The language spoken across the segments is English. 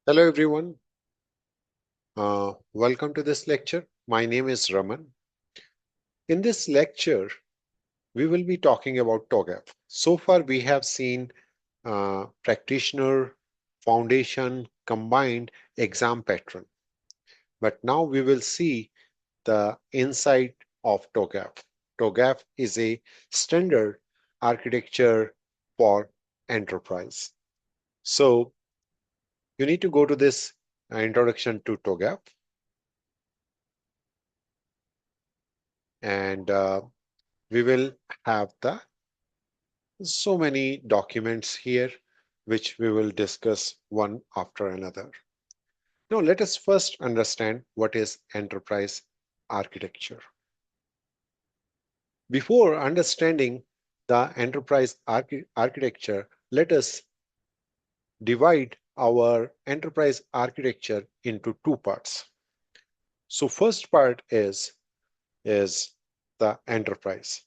Hello everyone, welcome to this lecture. My name is Raman. In this lecture, we will be talking about TOGAF. So far, we have seen practitioner, foundation, combined exam pattern. But now we will see the inside of TOGAF. TOGAF is a standard architecture for enterprise. So you need to go to this introduction to TOGAF and we will have the so many documents here which we will discuss one after another. Now let us first understand what is enterprise architecture. Before understanding the enterprise architecture, let us divide our enterprise architecture into two parts. So first part is the enterprise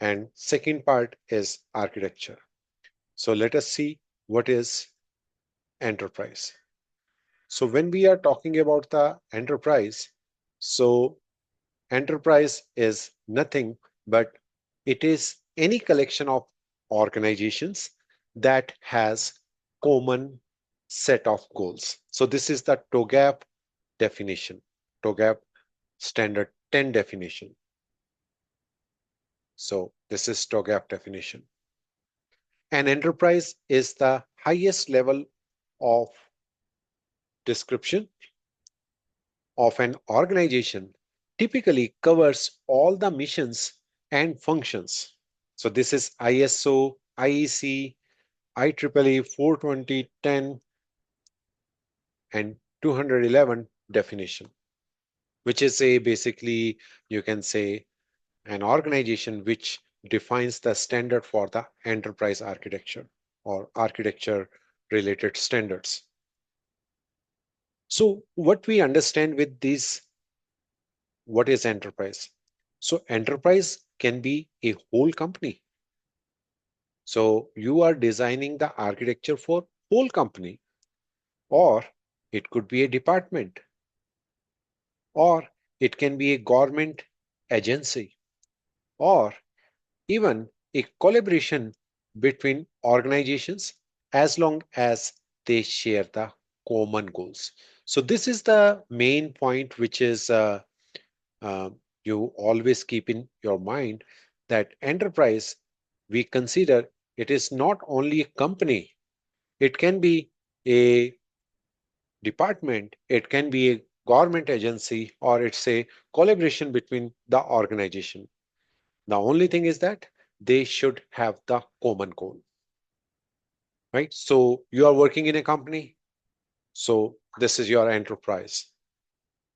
and second part is architecture. So let us see what is enterprise. So when we are talking about the enterprise, so enterprise is nothing but it is any collection of organizations that has common set of goals. So this is the TOGAF definition, TOGAF standard 10 definition. So this is TOGAF definition. An enterprise is the highest level of description of an organization, typically covers all the missions and functions. So this is ISO, IEC, IEEE 42010 and 211 definition, which is a basically you can say an organization which defines the standard for the enterprise architecture or architecture related standards. So what we understand with these, what is enterprise? So enterprise can be a whole company. So you are designing the architecture for whole company, or it could be a department, or it can be a government agency, or even a collaboration between organizations as long as they share the common goals. So this is the main point which is uh, you always keep in your mind that enterprise, we consider it is not only a company, it can be a department, it can be a government agency, or it's a collaboration between the organization. The only thing is that they should have the common goal, right? So you are working in a company, so this is your enterprise.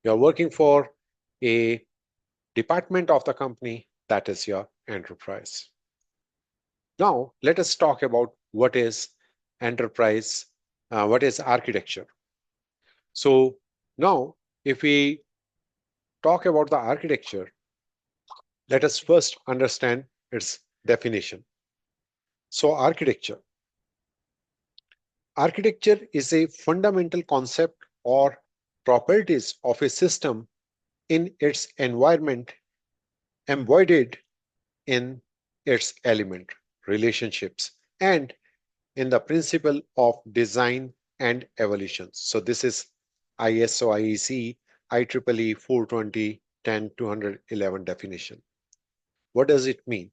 You're working for a department of the company, that is your enterprise. Now, let us talk about what is enterprise, what is architecture. So now, if we talk about the architecture, let us first understand its definition. So architecture is a fundamental concept or properties of a system in its environment embodied in its element, relationships, and in the principle of design and evolution. So this is ISO IEC IEEE 420 10 211 definition. What does it mean?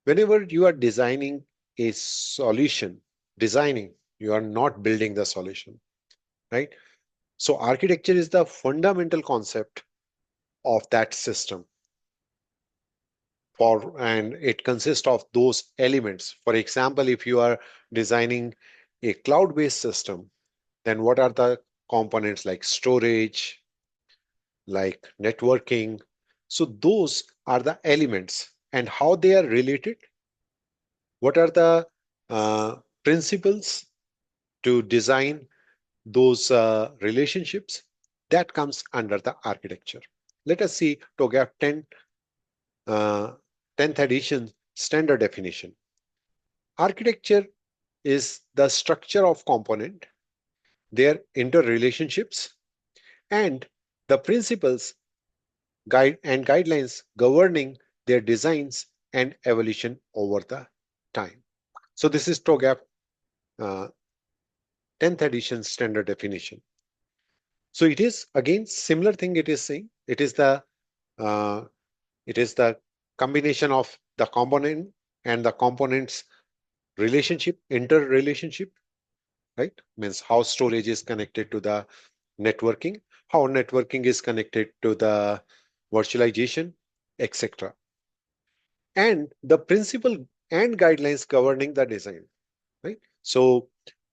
Whenever you are designing a solution, designing, you are not building the solution, right? So architecture is the fundamental concept of that system for, and it consists of those elements. For example, if you are designing a cloud-based system, then what are the components like storage, like networking? So those are the elements and how they are related. What are the principles to design those relationships? That comes under the architecture. Let us see TOGAF 10, 10th edition standard definition. Architecture is the structure of component their interrelationships, and the principles guidelines governing their designs and evolution over the time. So this is TOGAF 10th edition standard definition. So it is again similar thing it is saying. Uh, it is the combination of the component and the components relationship, interrelationship, right? Means how storage is connected to the networking, how networking is connected to the virtualization, etc. And the principle and guidelines governing the design, right? So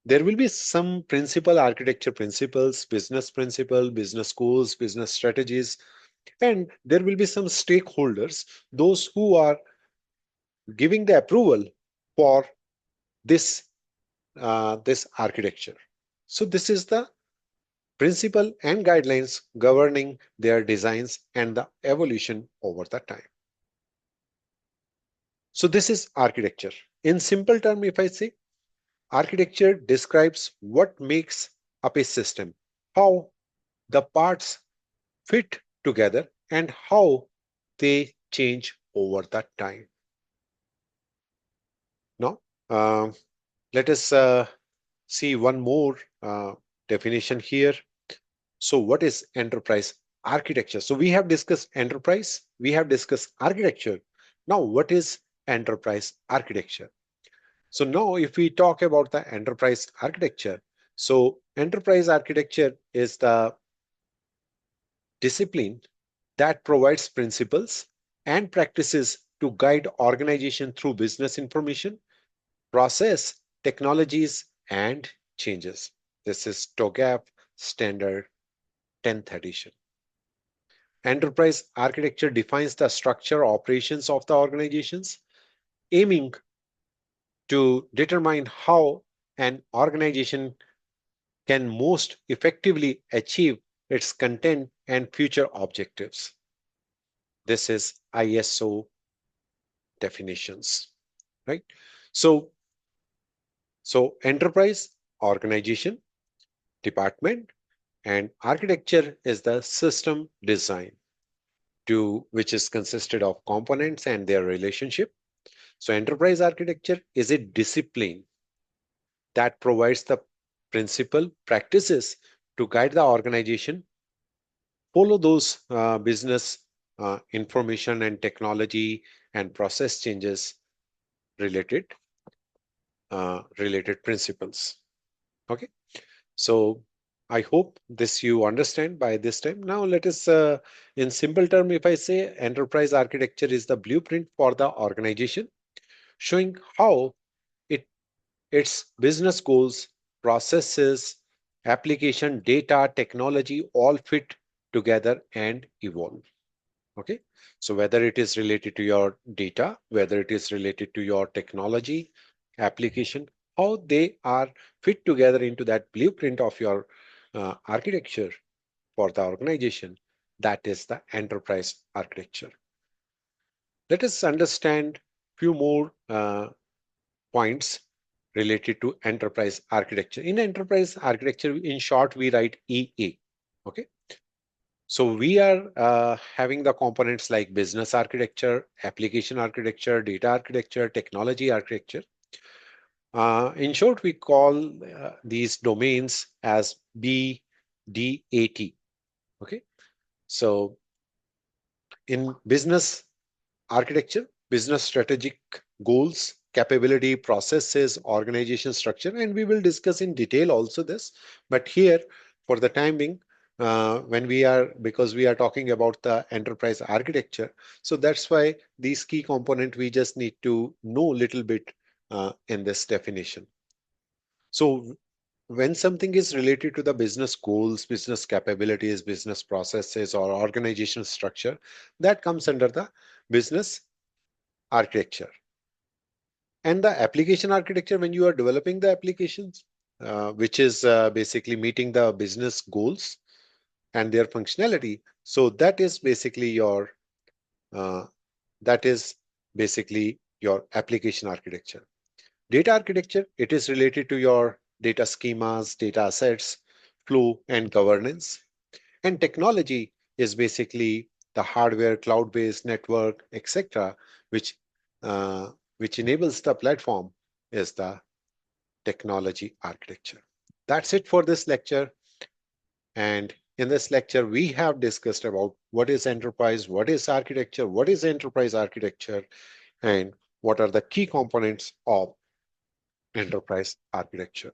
there will be some principal architecture principles, business schools, business strategies, and there will be some stakeholders, those who are giving the approval for this this architecture. So this is the principle and guidelines governing their designs and the evolution over the time. So this is architecture. In simple term, if I say, architecture describes what makes up a system, how the parts fit together, and how they change over the time. Now, let us see one more definition here. So what is enterprise architecture? So we have discussed enterprise, we have discussed architecture. Now, what is enterprise architecture? So now if we talk about the enterprise architecture, so enterprise architecture is the discipline that provides principles and practices to guide organization through business information, process, technologies, and changes. This is TOGAF standard 10th edition. Enterprise architecture defines the structure operations of the organizations, aiming to determine how an organization can most effectively achieve its content and future objectives. This is ISO definitions, right? So, enterprise, organization, department, and architecture is the system design to which is consisted of components and their relationship. So enterprise architecture is a discipline that provides the principal practices to guide the organization, follow those business information and technology and process changes related related principles. Okay, so I hope this you understand by this time. Now let us, in simple term, if I say enterprise architecture is the blueprint for the organization, showing how its business goals, processes, application, data, technology all fit together and evolve. Okay. So whether it is related to your data, whether it is related to your technology, application, how they are fit together into that blueprint of your architecture for the organization, that is the enterprise architecture. Let us understand few more points related to enterprise architecture. In enterprise architecture, in short, we write EA. Okay. So we are having the components like business architecture, application architecture, data architecture, technology architecture. In short, we call these domains as BDAT. Okay. So in business architecture, business strategic goals, capability, processes, organization structure, and we will discuss in detail also this. But here, for the time being, because we are talking about the enterprise architecture, so that's why these key component we just need to know little bit in this definition. So when something is related to the business goals, business capabilities, business processes, or organizational structure, that comes under the business architecture. And the application architecture, when you are developing the applications, which is basically meeting the business goals and their functionality. So that is basically uh, your application architecture. Data architecture, it is related to your data schemas, data assets, flow, and governance. And technology is basically the hardware, cloud-based network, etc., which which enables the platform is the technology architecture. That's it for this lecture. And in this lecture, we have discussed about what is enterprise, what is architecture, what is enterprise architecture, and what are the key components of enterprise architecture.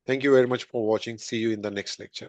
Thank you very much for watching. See you in the next lecture.